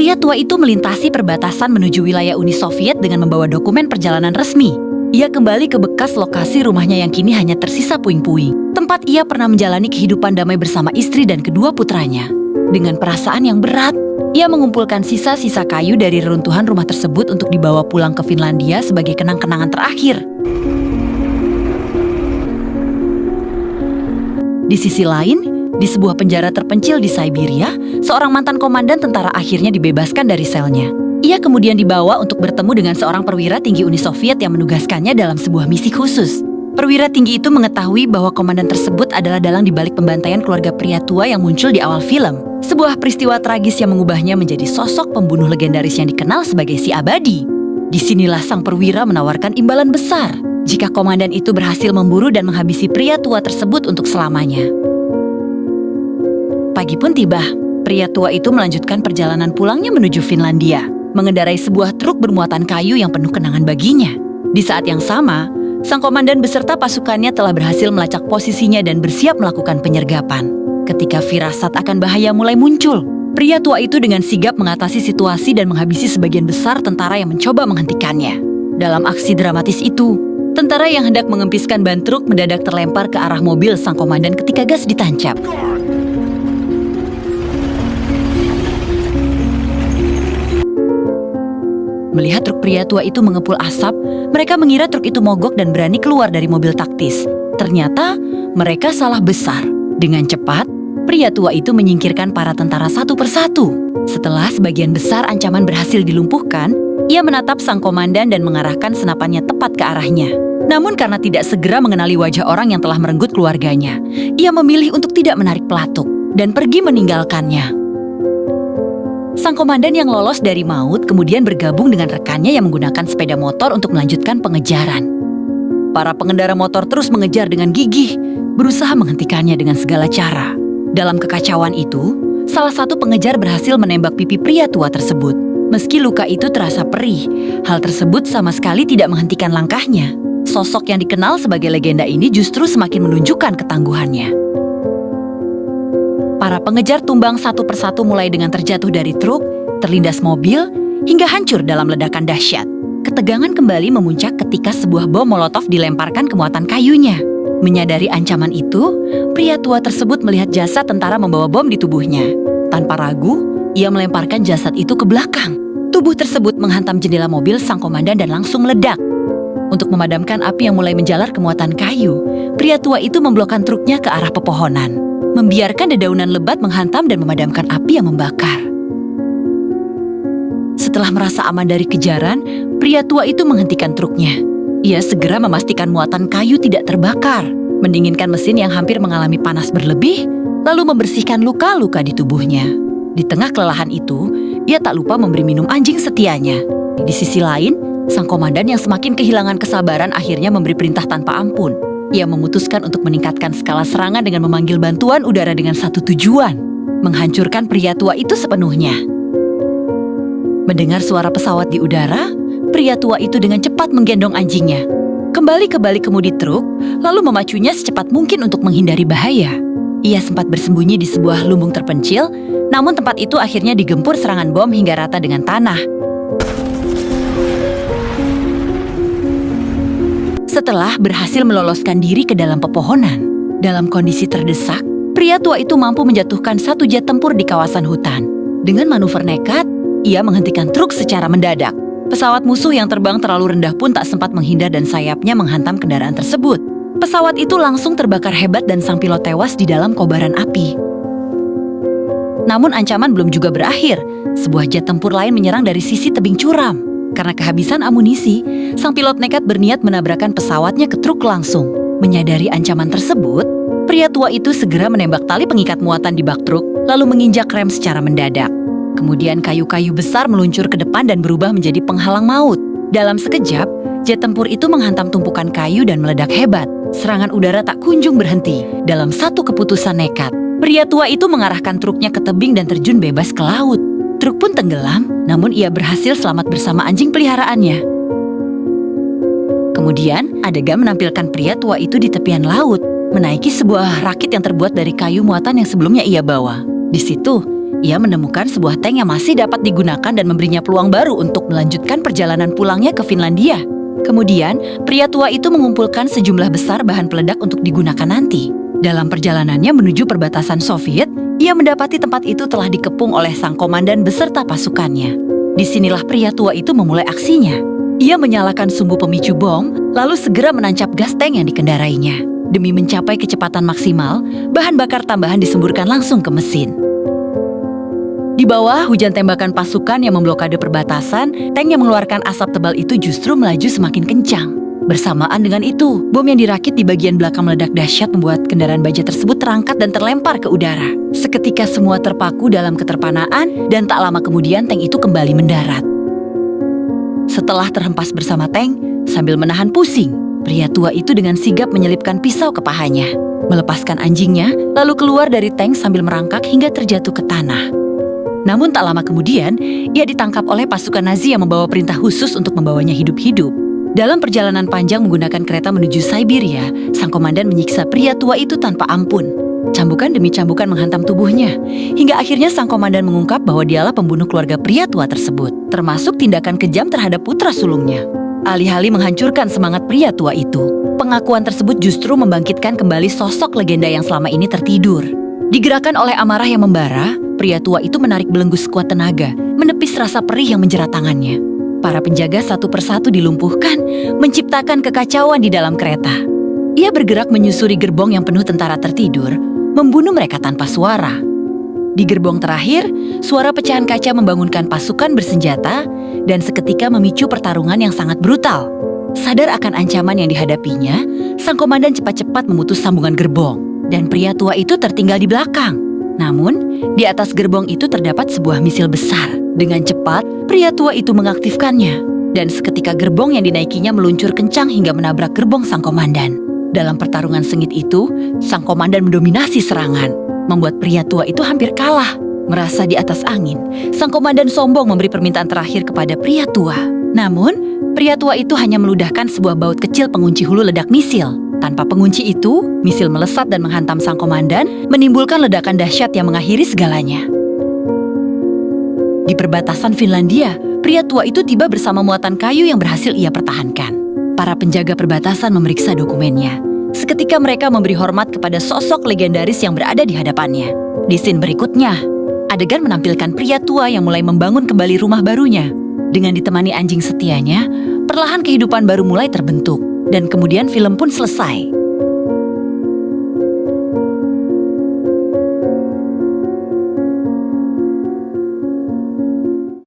Pria tua itu melintasi perbatasan menuju wilayah Uni Soviet dengan membawa dokumen perjalanan resmi. Ia kembali ke bekas lokasi rumahnya yang kini hanya tersisa puing-puing, tempat ia pernah menjalani kehidupan damai bersama istri dan kedua putranya. Dengan perasaan yang berat, ia mengumpulkan sisa-sisa kayu dari reruntuhan rumah tersebut untuk dibawa pulang ke Finlandia sebagai kenang-kenangan terakhir. Di sisi lain, di sebuah penjara terpencil di Siberia, seorang mantan komandan tentara akhirnya dibebaskan dari selnya. Ia kemudian dibawa untuk bertemu dengan seorang perwira tinggi Uni Soviet yang menugaskannya dalam sebuah misi khusus. Perwira tinggi itu mengetahui bahwa komandan tersebut adalah dalang dibalik pembantaian keluarga pria tua yang muncul di awal film. Sebuah peristiwa tragis yang mengubahnya menjadi sosok pembunuh legendaris yang dikenal sebagai si Abadi. Disinilah sang perwira menawarkan imbalan besar jika komandan itu berhasil memburu dan menghabisi pria tua tersebut untuk selamanya. Pagi pun tiba, pria tua itu melanjutkan perjalanan pulangnya menuju Finlandia, mengendarai sebuah truk bermuatan kayu yang penuh kenangan baginya. Di saat yang sama, sang komandan beserta pasukannya telah berhasil melacak posisinya dan bersiap melakukan penyergapan. Ketika firasat akan bahaya mulai muncul, pria tua itu dengan sigap mengatasi situasi dan menghabisi sebagian besar tentara yang mencoba menghentikannya. Dalam aksi dramatis itu, tentara yang hendak mengempiskan ban truk mendadak terlempar ke arah mobil sang komandan ketika gas ditancap. Melihat truk pria tua itu mengepul asap, mereka mengira truk itu mogok dan berani keluar dari mobil taktis. Ternyata, mereka salah besar. Dengan cepat, pria tua itu menyingkirkan para tentara satu persatu. Setelah sebagian besar ancaman berhasil dilumpuhkan, ia menatap sang komandan dan mengarahkan senapannya tepat ke arahnya. Namun karena tidak segera mengenali wajah orang yang telah merenggut keluarganya, ia memilih untuk tidak menarik pelatuk dan pergi meninggalkannya. Sang komandan yang lolos dari maut kemudian bergabung dengan rekannya yang menggunakan sepeda motor untuk melanjutkan pengejaran. Para pengendara motor terus mengejar dengan gigih, berusaha menghentikannya dengan segala cara. Dalam kekacauan itu, salah satu pengejar berhasil menembak pipi pria tua tersebut. Meski luka itu terasa perih, hal tersebut sama sekali tidak menghentikan langkahnya. Sosok yang dikenal sebagai legenda ini justru semakin menunjukkan ketangguhannya. Para pengejar tumbang satu persatu mulai dengan terjatuh dari truk, terlindas mobil, hingga hancur dalam ledakan dahsyat. Ketegangan kembali memuncak ketika sebuah bom molotov dilemparkan ke muatan kayunya. Menyadari ancaman itu, pria tua tersebut melihat jasad tentara membawa bom di tubuhnya. Tanpa ragu, ia melemparkan jasad itu ke belakang. Tubuh tersebut menghantam jendela mobil sang komandan dan langsung meledak. Untuk memadamkan api yang mulai menjalar ke muatan kayu, pria tua itu memblokkan truknya ke arah pepohonan, membiarkan dedaunan lebat menghantam dan memadamkan api yang membakar. Setelah merasa aman dari kejaran, pria tua itu menghentikan truknya. Ia segera memastikan muatan kayu tidak terbakar, mendinginkan mesin yang hampir mengalami panas berlebih, lalu membersihkan luka-luka di tubuhnya. Di tengah kelelahan itu, ia tak lupa memberi minum anjing setianya. Di sisi lain, sang komandan yang semakin kehilangan kesabaran akhirnya memberi perintah tanpa ampun. Ia memutuskan untuk meningkatkan skala serangan dengan memanggil bantuan udara dengan satu tujuan, menghancurkan pria tua itu sepenuhnya. Mendengar suara pesawat di udara, pria tua itu dengan cepat menggendong anjingnya, kembali ke balik kemudi truk, lalu memacunya secepat mungkin untuk menghindari bahaya. Ia sempat bersembunyi di sebuah lumbung terpencil, namun tempat itu akhirnya digempur serangan bom hingga rata dengan tanah. Setelah berhasil meloloskan diri ke dalam pepohonan, dalam kondisi terdesak, pria tua itu mampu menjatuhkan satu jet tempur di kawasan hutan. Dengan manuver nekat, ia menghentikan truk secara mendadak. Pesawat musuh yang terbang terlalu rendah pun tak sempat menghindar dan sayapnya menghantam kendaraan tersebut. Pesawat itu langsung terbakar hebat dan sang pilot tewas di dalam kobaran api. Namun ancaman belum juga berakhir. Sebuah jet tempur lain menyerang dari sisi tebing curam. Karena kehabisan amunisi, sang pilot nekat berniat menabrakkan pesawatnya ke truk langsung. Menyadari ancaman tersebut, pria tua itu segera menembak tali pengikat muatan di bak truk, lalu menginjak rem secara mendadak. Kemudian kayu-kayu besar meluncur ke depan dan berubah menjadi penghalang maut. Dalam sekejap, jet tempur itu menghantam tumpukan kayu dan meledak hebat. Serangan udara tak kunjung berhenti. Dalam satu keputusan nekat, pria tua itu mengarahkan truknya ke tebing dan terjun bebas ke laut. Truk pun tenggelam, namun ia berhasil selamat bersama anjing peliharaannya. Kemudian, adegan menampilkan pria tua itu di tepian laut, menaiki sebuah rakit yang terbuat dari kayu muatan yang sebelumnya ia bawa. Di situ, ia menemukan sebuah tank yang masih dapat digunakan dan memberinya peluang baru untuk melanjutkan perjalanan pulangnya ke Finlandia. Kemudian, pria tua itu mengumpulkan sejumlah besar bahan peledak untuk digunakan nanti. Dalam perjalanannya menuju perbatasan Soviet, ia mendapati tempat itu telah dikepung oleh sang komandan beserta pasukannya. Disinilah pria tua itu memulai aksinya. Ia menyalakan sumbu pemicu bom, lalu segera menancap gas tank yang dikendarainya. Demi mencapai kecepatan maksimal, bahan bakar tambahan disemburkan langsung ke mesin. Di bawah hujan tembakan pasukan yang memblokade perbatasan, tank yang mengeluarkan asap tebal itu justru melaju semakin kencang. Bersamaan dengan itu, bom yang dirakit di bagian belakang meledak dahsyat membuat kendaraan baja tersebut terangkat dan terlempar ke udara. Seketika semua terpaku dalam keterpanaan dan tak lama kemudian tank itu kembali mendarat. Setelah terhempas bersama tank, sambil menahan pusing, pria tua itu dengan sigap menyelipkan pisau ke pahanya, melepaskan anjingnya, lalu keluar dari tank sambil merangkak hingga terjatuh ke tanah. Namun tak lama kemudian, ia ditangkap oleh pasukan Nazi yang membawa perintah khusus untuk membawanya hidup-hidup. Dalam perjalanan panjang menggunakan kereta menuju Siberia, sang komandan menyiksa pria tua itu tanpa ampun. Cambukan demi cambukan menghantam tubuhnya, hingga akhirnya sang komandan mengungkap bahwa dialah pembunuh keluarga pria tua tersebut, termasuk tindakan kejam terhadap putra sulungnya. Alih-alih menghancurkan semangat pria tua itu, pengakuan tersebut justru membangkitkan kembali sosok legenda yang selama ini tertidur. Digerakkan oleh amarah yang membara, pria tua itu menarik belenggu sekuat tenaga, menepis rasa perih yang menjerat tangannya. Para penjaga satu persatu dilumpuhkan, menciptakan kekacauan di dalam kereta. Ia bergerak menyusuri gerbong yang penuh tentara tertidur, membunuh mereka tanpa suara. Di gerbong terakhir, suara pecahan kaca membangunkan pasukan bersenjata dan seketika memicu pertarungan yang sangat brutal. Sadar akan ancaman yang dihadapinya, sang komandan cepat-cepat memutus sambungan gerbong, dan pria tua itu tertinggal di belakang. Namun, di atas gerbong itu terdapat sebuah misil besar. Dengan cepat, pria tua itu mengaktifkannya, dan seketika gerbong yang dinaikinya meluncur kencang hingga menabrak gerbong sang komandan. Dalam pertarungan sengit itu, sang komandan mendominasi serangan, membuat pria tua itu hampir kalah. Merasa di atas angin, sang komandan sombong memberi permintaan terakhir kepada pria tua. Namun, pria tua itu hanya meludahkan sebuah baut kecil pengunci hulu ledak misil. Tanpa pengunci itu, misil melesat dan menghantam sang komandan, menimbulkan ledakan dahsyat yang mengakhiri segalanya. Di perbatasan Finlandia, pria tua itu tiba bersama muatan kayu yang berhasil ia pertahankan. Para penjaga perbatasan memeriksa dokumennya. Seketika mereka memberi hormat kepada sosok legendaris yang berada di hadapannya. Di scene berikutnya, adegan menampilkan pria tua yang mulai membangun kembali rumah barunya. Dengan ditemani anjing setianya, perlahan kehidupan baru mulai terbentuk. Dan kemudian film pun selesai.